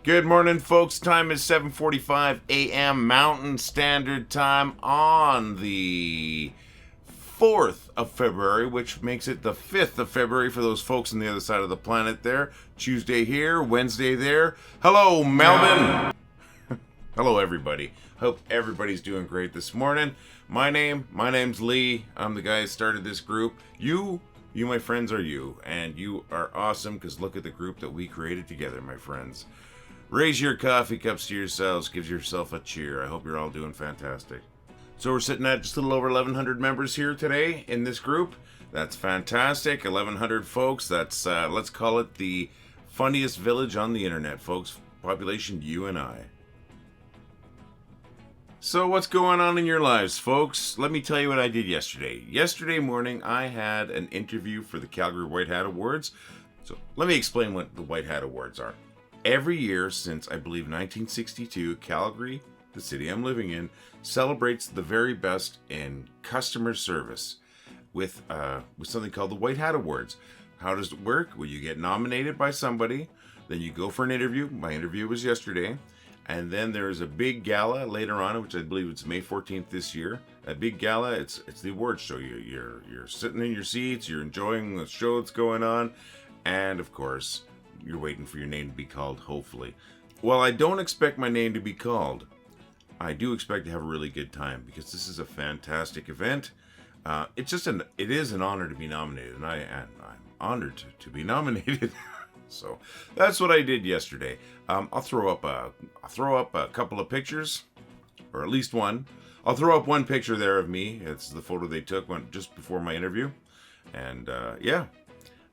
Good morning, folks. Time is 7:45 a.m. Mountain Standard Time on the 4th of February, which makes it the 5th of February for those folks on the other side of the planet there. Tuesday here, Wednesday there. Hello, Melbourne. Hello, everybody. Hope everybody's doing great this morning. My name's Lee. I'm the guy who started this group. You, my friends, are you. And you are awesome because look at the group that we created together, my friends. Raise your coffee cups to yourselves. Give yourself a cheer. I hope you're all doing fantastic. So we're sitting at just a little over 1,100 members here today in this group. That's fantastic. 1,100 folks. That's, let's call it the funniest village on the internet, folks. Population you and I. So what's going on in your lives, folks? Let me tell you what I did yesterday. Yesterday morning, I had an interview for the Calgary White Hat Awards. So let me explain what the White Hat Awards are. Every year since, I believe, 1962, Calgary, the city I'm living in, celebrates the very best in customer service with something called the White Hat Awards. How does it work? Well, you get nominated by somebody, then you go for an interview. My interview was yesterday. And then there's a big gala later on, which I believe it's May 14th this year. A big gala, it's the awards show. You're sitting in your seats, you're enjoying the show that's going on, and of course, you're waiting for your name to be called, hopefully. Well, I don't expect my name to be called. I do expect to have a really good time because this is a fantastic event. It is an honor to be nominated, and I'm honored to be nominated. So that's what I did yesterday. I'll throw up a couple of pictures, or at least one. I'll throw up one picture there of me. It's the photo they took just before my interview, and yeah.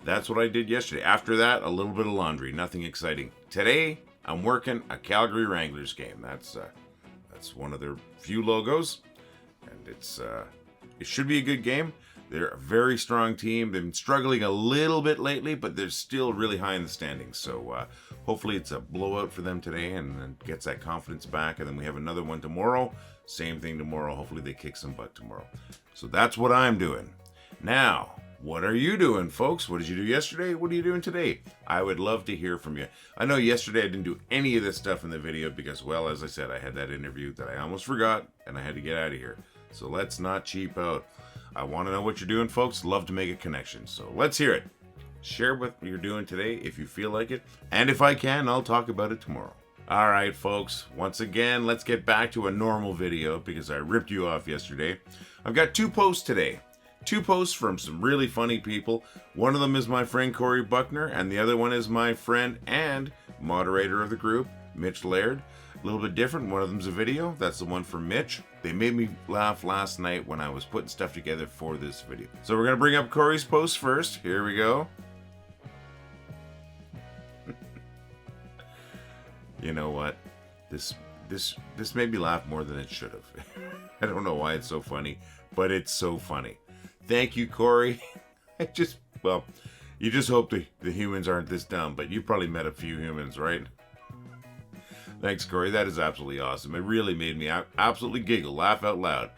That's what I did yesterday. After that, a little bit of laundry. Nothing exciting. Today, I'm working a Calgary Wranglers game. That's one of their few logos, and it should be a good game. They're a very strong team. They've been struggling a little bit lately, but they're still really high in the standings. So hopefully it's a blowout for them today and then gets that confidence back. And then we have another one tomorrow. Same thing tomorrow. Hopefully they kick some butt tomorrow. So that's what I'm doing. Now, what are you doing, folks? What did you do yesterday? What are you doing today? I would love to hear from you. I know yesterday I didn't do any of this stuff in the video because, well, as I said, I had that interview that I almost forgot and I had to get out of here. So let's not cheap out. I want to know what you're doing, folks. Love to make a connection. So let's hear it. Share what you're doing today if you feel like it. And if I can, I'll talk about it tomorrow. All right, folks. Once again, let's get back to a normal video because I ripped you off yesterday. I've got 2 posts today. 2 posts from some really funny people. One of them is my friend Corey Buckner, and the other one is my friend and moderator of the group, Mitch Laird. A little bit different. One of them's a video. That's the one from Mitch. They made me laugh last night when I was putting stuff together for this video. So we're going to bring up Corey's post first. Here we go. You know what? This made me laugh more than it should have. I don't know why it's so funny, but it's so funny. Thank you, Corey. You just hope the humans aren't this dumb, but you probably met a few humans, right? Thanks, Corey. That is absolutely awesome. It really made me absolutely giggle, laugh out loud.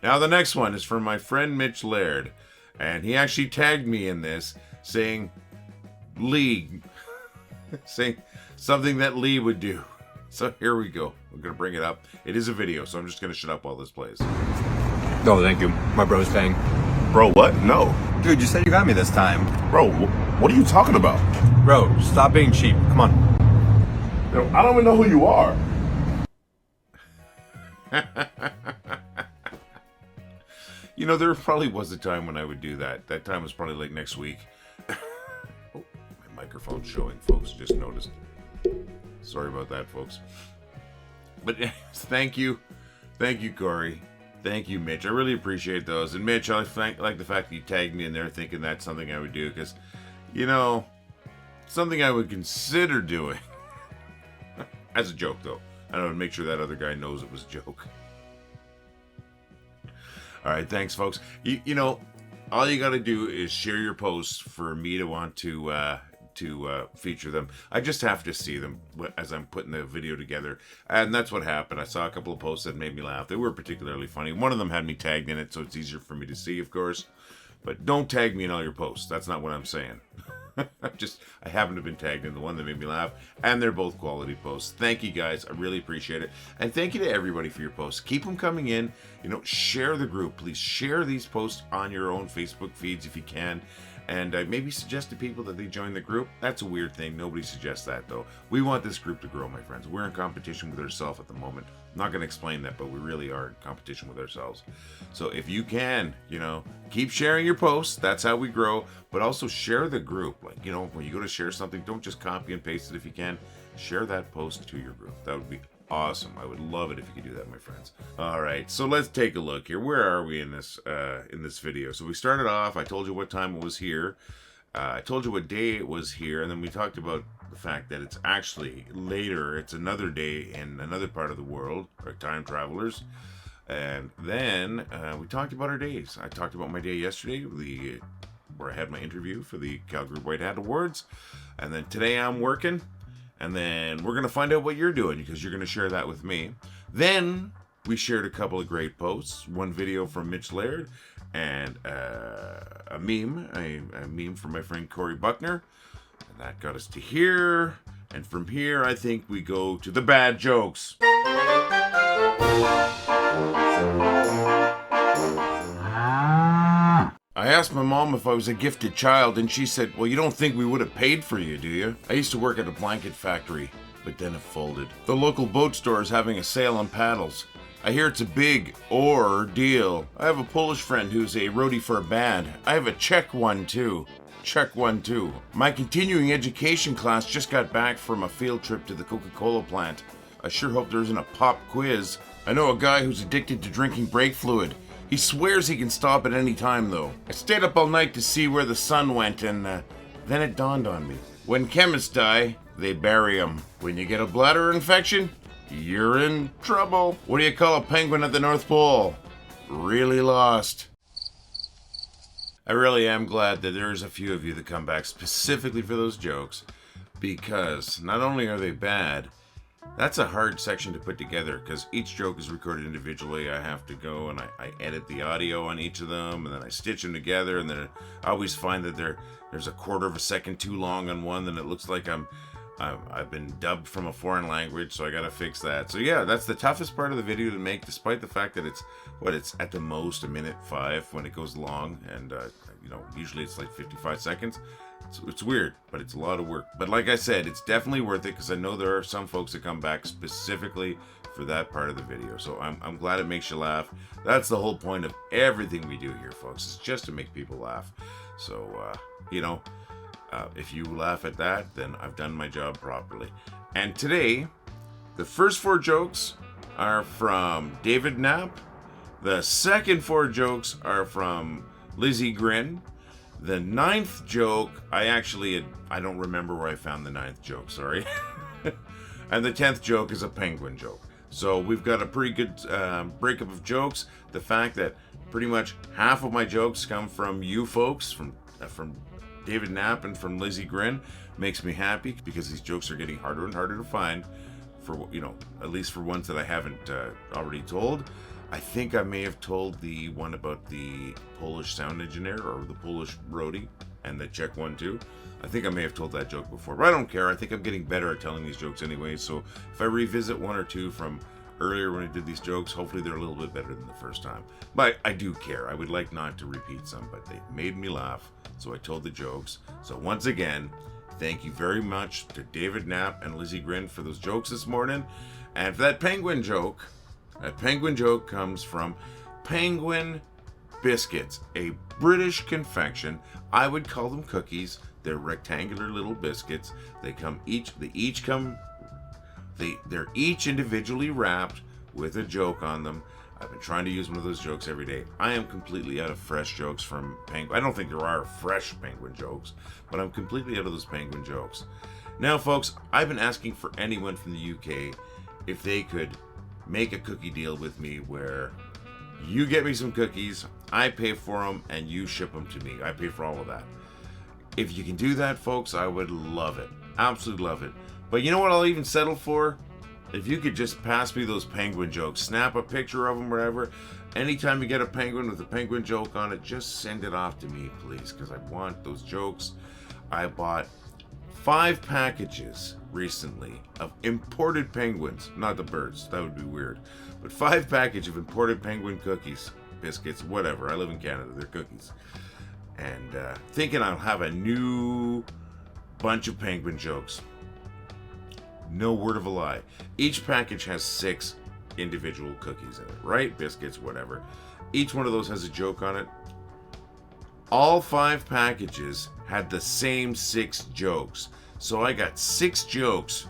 Now, the next one is from my friend Mitch Laird, and he actually tagged me in this, saying Lee, saying something that Lee would do. So here we go. We're going to bring it up. It is a video, so I'm just going to shut up while this plays. No, thank you. My bro's paying. Bro, what? No. Dude, you said you got me this time. Bro, what are you talking about? Bro, stop being cheap. Come on. Yo, I don't even know who you are. You know, there probably was a time when I would do that. That time was probably like next week. Oh, my microphone's showing, folks. Just noticed. Sorry about that, folks. But thank you. Thank you, Corey. Thank you, Mitch. I really appreciate those. And Mitch, I like the fact that you tagged me in there thinking that's something I would do because, you know, something I would consider doing. As a joke, though. I don't make sure that other guy knows it was a joke. All right, thanks, folks. You know, all you got to do is share your posts for me to want to feature them. I just have to see them as I'm putting the video together, and that's what happened. I saw a couple of posts that made me laugh. They were particularly funny. One of them had me tagged in it, so it's easier for me to see, of course. But don't tag me in all your posts. That's not what I'm saying. I happen to have been tagged in the one that made me laugh, and they're both quality posts. Thank you guys, I really appreciate it, and thank you to everybody for your posts. Keep them coming in. Share the group. Please share these posts on your own Facebook feeds if you can, and maybe suggest to people that they join the group. That's a weird thing. Nobody suggests that, though. We want this group to grow, my friends. We're in competition with ourselves at the moment. I'm not going to explain that, but we really are in competition with ourselves. So if you can, keep sharing your posts. That's how we grow. But also share the group. When you go to share something, don't just copy and paste it if you can. Share that post to your group. That would be awesome. I would love it if you could do that, my friends. All right, so let's take a look here. Where are we in this video? So we started off. I told you what time it was here. I told you what day it was here, and then we talked about the fact that it's actually later. It's another day in another part of the world, or time travelers. And then we talked about our days. I talked about my day yesterday, where I had my interview for the Calgary White Hat Awards, and then today I'm working. And then we're going to find out what you're doing, because you're going to share that with me. Then we shared a couple of great posts. One video from Mitch Laird and a meme from my friend Corey Buckner. And that got us to here. And from here, I think we go to the bad jokes. I asked my mom if I was a gifted child, and she said, "Well, you don't think we would have paid for you, do you?" I used to work at a blanket factory, but then it folded. The local boat store is having a sale on paddles. I hear it's a big ordeal. I have a Polish friend who's a roadie for a band. I have a Czech one too. My continuing education class just got back from a field trip to the Coca-Cola plant. I sure hope there isn't a pop quiz. I know a guy who's addicted to drinking brake fluid. He swears he can stop at any time, though. I stayed up all night to see where the sun went, and then it dawned on me. When chemists die, they bury them. When you get a bladder infection, you're in trouble. What do you call a penguin at the North Pole? Really lost. I really am glad that there's a few of you that come back specifically for those jokes, because not only are they bad, that's a hard section to put together, because each joke is recorded individually. I have to go and I edit the audio on each of them, and then I stitch them together, and then I always find that there's a quarter of a second too long on one, then it looks like I've been dubbed from a foreign language, so I gotta fix that. So yeah, that's the toughest part of the video to make, despite the fact that it's at the most 1:05 when it goes long, and usually it's like 55 seconds. It's weird, but it's a lot of work. But like I said, it's definitely worth it, because I know there are some folks that come back specifically for that part of the video. So I'm glad it makes you laugh. That's the whole point of everything we do here, folks. It's just to make people laugh. So, if you laugh at that, then I've done my job properly. And today, the first 4 jokes are from David Knapp. The second 4 jokes are from Lizzy Grin. The 9th joke, I don't remember where I found the 9th joke, sorry. And the 10th joke is a penguin joke. So we've got a pretty good breakup of jokes. The fact that pretty much half of my jokes come from you folks, from David Knapp and from Lizzy Grin, makes me happy, because these jokes are getting harder and harder to find, for at least for ones that I haven't already told. I think I may have told the one about the Polish sound engineer, or the Polish roadie, and the Czech one too. I think I may have told that joke before, but I don't care. I think I'm getting better at telling these jokes anyway, so if I revisit 1 or 2 from earlier when I did these jokes, hopefully they're a little bit better than the first time. But I do care. I would like not to repeat some, but they made me laugh, so I told the jokes. So once again, thank you very much to David Knapp and Lizzy Grin for those jokes this morning. And for that penguin joke comes from Penguin Biscuits, a British confection. I would call them cookies. They're rectangular little biscuits. They're each individually wrapped with a joke on them. I've been trying to use one of those jokes every day. I am completely out of fresh jokes from Penguin. I don't think there are fresh Penguin jokes, but I'm completely out of those Penguin jokes. Now, folks, I've been asking for anyone from the UK if they could make a cookie deal with me where you get me some cookies, I pay for them, and you ship them to me. I pay for all of that. If you can do that, folks, I would love it. Absolutely love it. But you know what I'll even settle for? If you could just pass me those penguin jokes, snap a picture of them, wherever. Anytime you get a penguin with a penguin joke on it, just send it off to me, please, because I want those jokes. I bought 5 packages recently of imported penguins. Not the birds, that would be weird. But 5 packages of imported penguin cookies, biscuits, whatever. I live in Canada, they're cookies. And thinking I'll have a new bunch of penguin jokes. No word of a lie. Each package has 6 individual cookies in it, right? Biscuits, whatever. Each one of those has a joke on it. All 5 packages had the same 6 jokes. So I got 6 jokes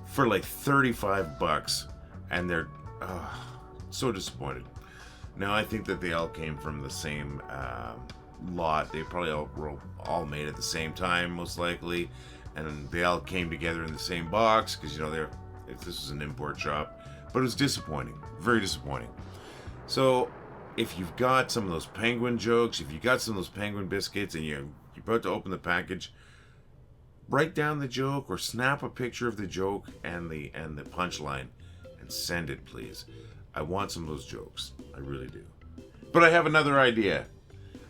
for like $35, and they're so disappointed. Now I think that they all came from the same lot. They probably were all made at the same time, most likely, and they all came together in the same box because this was an import shop. But it was disappointing, very disappointing. So if you've got some of those penguin jokes, if you got some of those penguin biscuits, and you're about to open the package, write down the joke or snap a picture of the joke and the punchline and send it, please. I want some of those jokes. I really do. But I have another idea.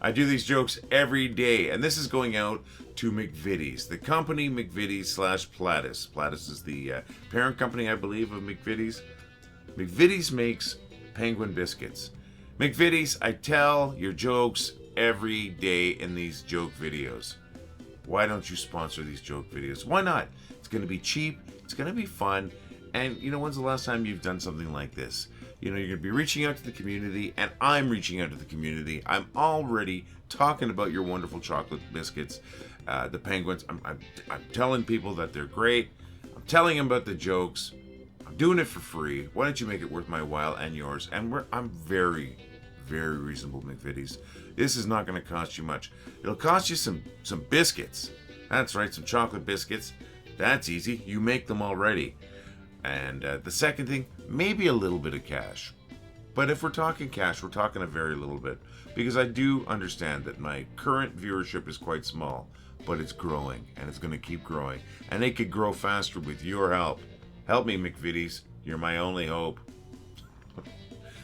I do these jokes every day, and this is going out to McVitie's, the company McVitie's/Platis. Platis is the parent company, I believe, of McVitie's. McVitie's makes penguin biscuits. McVitie's, I tell your jokes every day in these joke videos. Why don't you sponsor these joke videos? Why not? It's going to be cheap. It's going to be fun. And when's the last time you've done something like this? You're going to be reaching out to the community, and I'm reaching out to the community. I'm already talking about your wonderful chocolate biscuits, the penguins. I'm telling people that they're great. I'm telling them about the jokes. I'm doing it for free. Why don't you make it worth my while and yours? And I'm very, very reasonable, McVitie's. This is not going to cost you much. It'll cost you some biscuits. That's right, some chocolate biscuits. That's easy. You make them already. And the second thing, maybe a little bit of cash. But if we're talking cash, we're talking a very little bit. Because I do understand that my current viewership is quite small. But it's growing, and it's going to keep growing. And it could grow faster with your help. Help me, McVitie's. You're my only hope.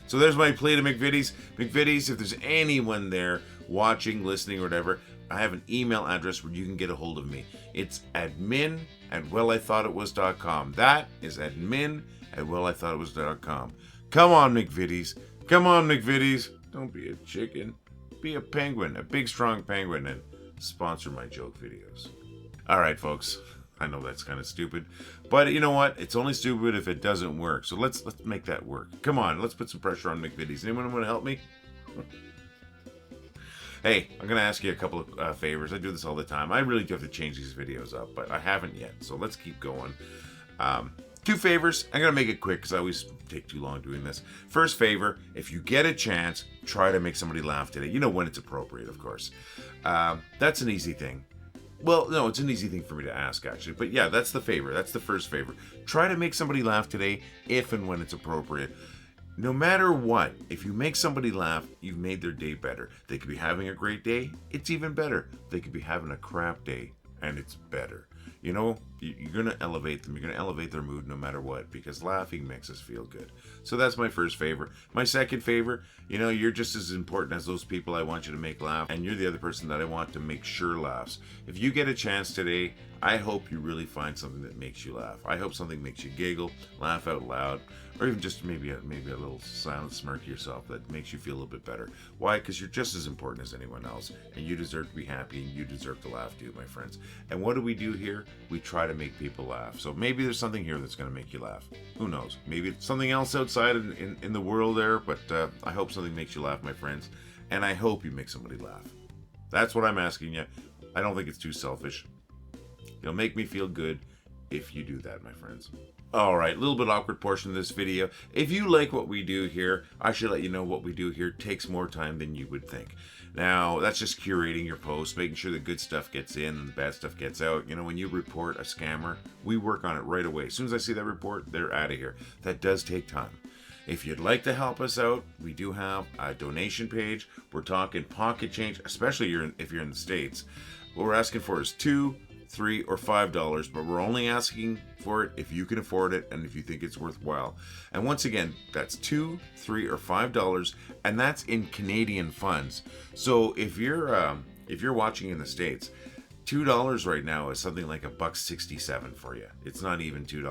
So there's my plea to McVitie's. McVitie's, if there's anyone there watching, listening, or whatever, I have an email address where you can get a hold of me. It's admin@wellithoughtitwas.com. That is admin@wellithoughtitwas.com. Come on, McVitie's. Come on, McVitie's. Don't be a chicken. Be a penguin, a big, strong penguin, and sponsor my joke videos. All right, folks. I know that's kind of stupid, but you know what? It's only stupid if it doesn't work. So let's make that work. Come on, let's put some pressure on McVitie's. Anyone want to help me? Hey, I'm going to ask you a couple of favors. I do this all the time. I really do have to change these videos up, but I haven't yet. So let's keep going. 2 favors. I'm going to make it quick because I always take too long doing this. First favor, if you get a chance, try to make somebody laugh today. When it's appropriate, of course. That's an easy thing. Well, no, it's an easy thing for me to ask, actually. But yeah, that's the favor. That's the first favor. Try to make somebody laugh today if and when it's appropriate. No matter what, if you make somebody laugh, you've made their day better. They could be having a great day. It's even better. They could be having a crap day, and it's better. You're going to elevate them. You're going to elevate their mood no matter what, because laughing makes us feel good. So that's my first favor. My second favor, you're just as important as those people I want you to make laugh, and you're the other person that I want to make sure laughs. If you get a chance today, I hope you really find something that makes you laugh. I hope something makes you giggle, laugh out loud, or even just maybe a little silent smirk to yourself that makes you feel a little bit better. Why? Because you're just as important as anyone else, and you deserve to be happy, and you deserve to laugh too, my friends. And what do we do here? We try to make people laugh. So maybe there's something here that's going to make you laugh. Who knows? Maybe it's something else outside in the world there, but I hope something makes you laugh, my friends. And I hope you make somebody laugh. That's what I'm asking you. I don't think it's too selfish. It'll make me feel good if you do that, my friends. Alright, a little bit awkward portion of this video. If you like what we do here, I should let you know what we do here takes more time than you would think. Now, that's just curating your posts, making sure the good stuff gets in and the bad stuff gets out. When you report a scammer, we work on it right away. As soon as I see that report, they're out of here. That does take time. If you'd like to help us out, we do have a donation page. We're talking pocket change, especially if you're in the States. What we're asking for is $2, $3, or $5, but we're only asking for it if you can afford it and if you think it's worthwhile. And once again, that's $2, $3, or $5, and that's in Canadian funds. So if you're watching in the States, $2 right now is something like $1.67 for you. It's not even $2,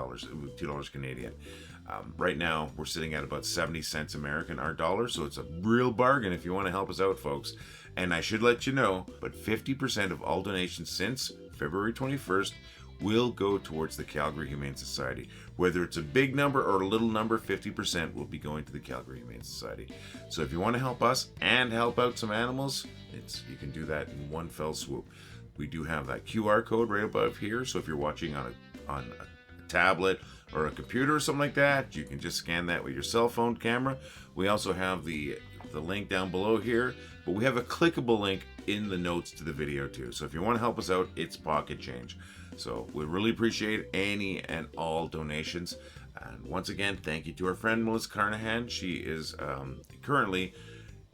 $2 Canadian. Right now, we're sitting at about 70 cents American, our dollar, so it's a real bargain if you want to help us out, folks. And I should let you know, but 50% of all donations since February 21st will go towards the Calgary Humane Society. Whether it's a big number or a little number, 50% will be going to the Calgary Humane Society. So if you want to help us and help out some animals, you can do that in one fell swoop. We do have that QR code right above here, so if you're watching on a tablet or a computer or something like that, you can just scan that with your cell phone camera. We also have the link down below here, but we have a clickable link in the notes to the video too. So if you want to help us out, it's pocket change. So we really appreciate any and all donations. And once again, thank you to our friend Melissa Carnahan. She is currently,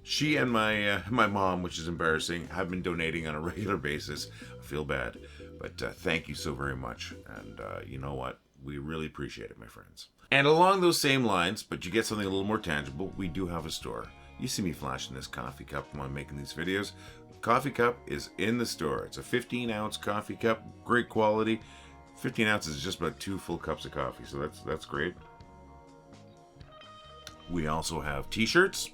she and my mom, which is embarrassing, have been donating on a regular basis. I feel bad, but thank you so very much. And you know what? We really appreciate it, my friends. And along those same lines, but you get something a little more tangible, we do have a store. You see me flashing this coffee cup when I'm making these videos. Coffee cup is in the store. It's a 15-ounce coffee cup, great quality. 15 ounces is just about 2 full cups of coffee, so that's great. We also have t-shirts.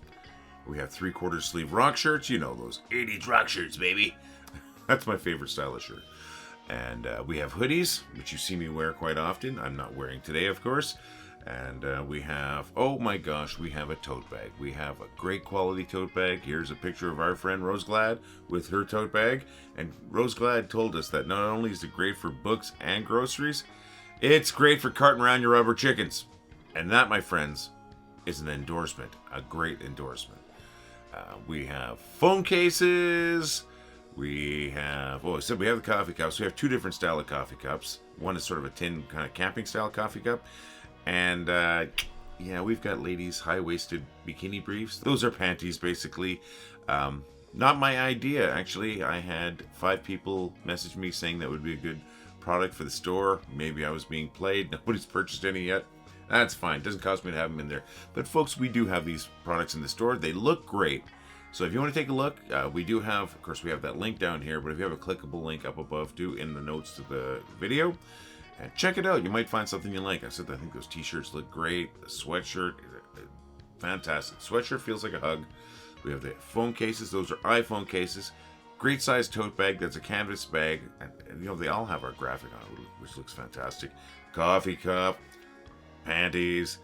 We have 3/4 sleeve rock shirts. You know those 80s rock shirts, baby. That's my favorite style of shirt. And we have hoodies, which you see me wear quite often. I'm not wearing today, of course. And we have, oh my gosh, we have a tote bag. We have a great quality tote bag. Here's a picture of our friend Rose Glad with her tote bag. And Rose Glad told us that not only is it great for books and groceries, it's great for carting around your rubber chickens. And that, my friends, is an endorsement, a great endorsement. We have phone cases. We have, I said we have the coffee cups. We have 2 different style of coffee cups. One is sort of a tin kind of camping style coffee cup. And yeah, we've got ladies' high-waisted bikini briefs. Those are panties, basically. Not my idea, actually. I had 5 people message me saying that would be a good product for the store. Maybe I was being played. Nobody's purchased any yet. That's fine. Doesn't cost me to have them in there. But folks, we do have these products in the store. They look great. So if you want to take a look, we do have, of course, we have that link down here, but if you have a clickable link up above too in the notes to the video, and check it out. You might find something you like. I think those t-shirts look great. The sweatshirt, fantastic. Sweatshirt feels like a hug. We have the phone cases. Those are iPhone cases. Great size tote bag. That's a canvas bag. And you know, they all have our graphic on it, which looks fantastic. Coffee cup, panties.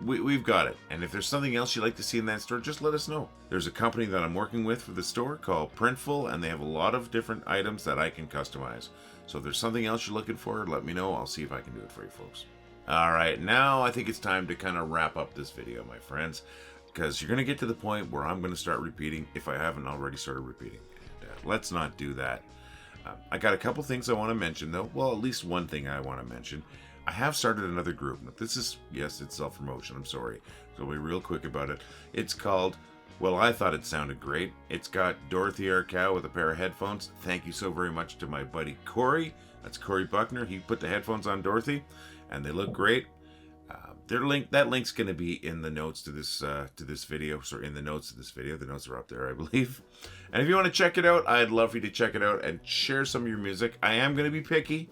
We've got it. And if there's something else you'd like to see in that store, just let us know. There's a company that I'm working with for the store called Printful, and they have a lot of different items that I can customize. So if there's something else you're looking for, let me know. I'll see if I can do it for you folks. All right, now I think it's time to kind of wrap up this video, my friends, because you're going to get to the point where I'm going to start repeating if I haven't already started repeating. And, let's not do that. I got a couple things I want to mention, though. Well, at least one thing I want to mention. I have started another group. This is, yes, it's self-promotion. I'm sorry. So I'll be real quick about it. It's called, well, I thought it sounded great. It's got Dorothy, our cow, with a pair of headphones. Thank you so very much to my buddy Corey. That's Corey Buckner. He put the headphones on Dorothy, and they look great. That link's going to be in the notes to this video. So in the notes to this video, the notes are up there, I believe. And if you want to check it out, I'd love for you to check it out and share some of your music. I am going to be picky.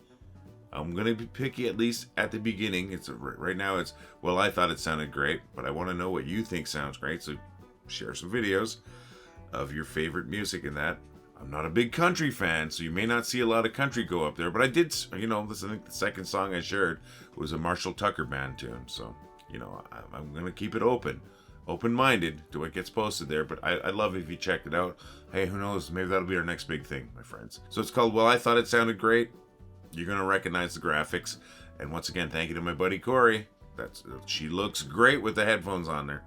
I'm going to be picky, at least at the beginning. Right now it's, well, I thought it sounded great, but I want to know what you think sounds great. So share some videos of your favorite music in that. I'm not a big country fan, so you may not see a lot of country go up there, but I did, you know, I think the second song I shared was a Marshall Tucker band tune. So, you know, I'm going to keep it open-minded to what gets posted there, but I'd love if you checked it out. Hey, who knows? Maybe that'll be our next big thing, my friends. So it's called Well, I Thought It Sounded Great. You're going to recognize the graphics. And once again, thank you to my buddy Corey. She looks great with the headphones on there.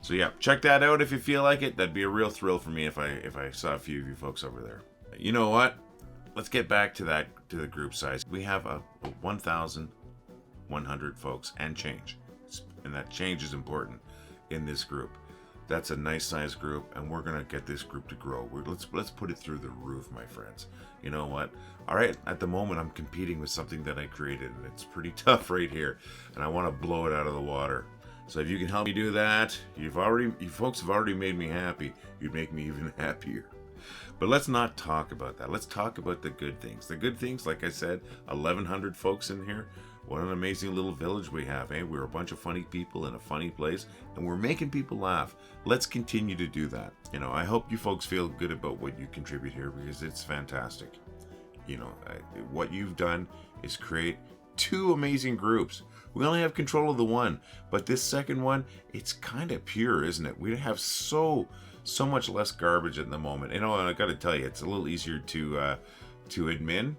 So yeah, check that out if you feel like it. That'd be a real thrill for me if I saw a few of you folks over there. You know what? Let's get back to the group size. We have a 1,100 folks and change. And that change is important in this group. That's a nice size group, and we're gonna get this group to grow. Let's put it through the roof, my friends. You know what? All right, at the moment I'm competing with something that I created, and it's pretty tough right here, and I want to blow it out of the water. So if you can help me do that, you folks have already made me happy. You'd make me even happier. But let's not talk about that. Let's talk about the good things. The good things, like I said, 1,100 folks in here. What an amazing little village we have, eh? We're a bunch of funny people in a funny place, and we're making people laugh. Let's continue to do that. I hope you folks feel good about what you contribute here, because it's fantastic. What you've done is create 2 amazing groups. We only have control of the one, but this second one, it's kind of pure, isn't it? We have so much less garbage at the moment. And I got to tell you, it's a little easier to admin.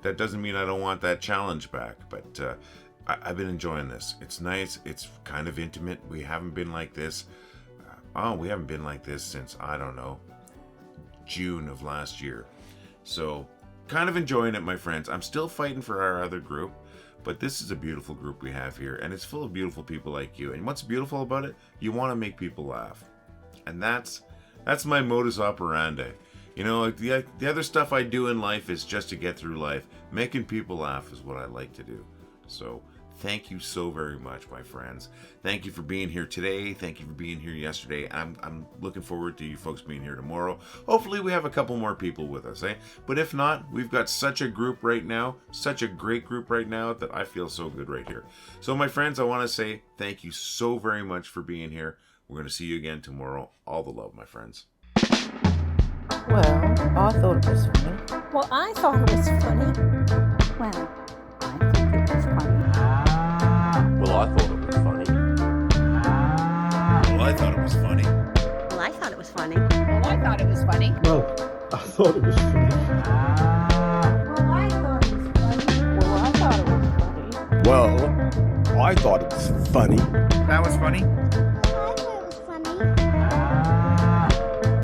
That doesn't mean I don't want that challenge back, but I've been enjoying this. It's nice. It's kind of intimate. We haven't been like this. We haven't been like this since, I don't know, June of last year. So, kind of enjoying it, my friends. I'm still fighting for our other group, but this is a beautiful group we have here, and it's full of beautiful people like you. And what's beautiful about it? You want to make people laugh. And that's my modus operandi. The other stuff I do in life is just to get through life. Making people laugh is what I like to do. So, thank you so very much, my friends. Thank you for being here today. Thank you for being here yesterday. I'm looking forward to you folks being here tomorrow. Hopefully we have a couple more people with us, eh? But if not, we've got such a group right now, such a great group right now, that I feel so good right here. So, my friends, I want to say thank you so very much for being here. We're going to see you again tomorrow. All the love, my friends. Well, I thought it was funny. Well, I thought it was funny. Well, I think it was funny. Well, I thought it was funny. Well, I thought it was funny. Well, I thought it was funny. Well, I thought it was funny. Well, I thought it was funny. Well, I thought it was funny. Well, I thought it was funny. Well, I thought it was funny. That was funny.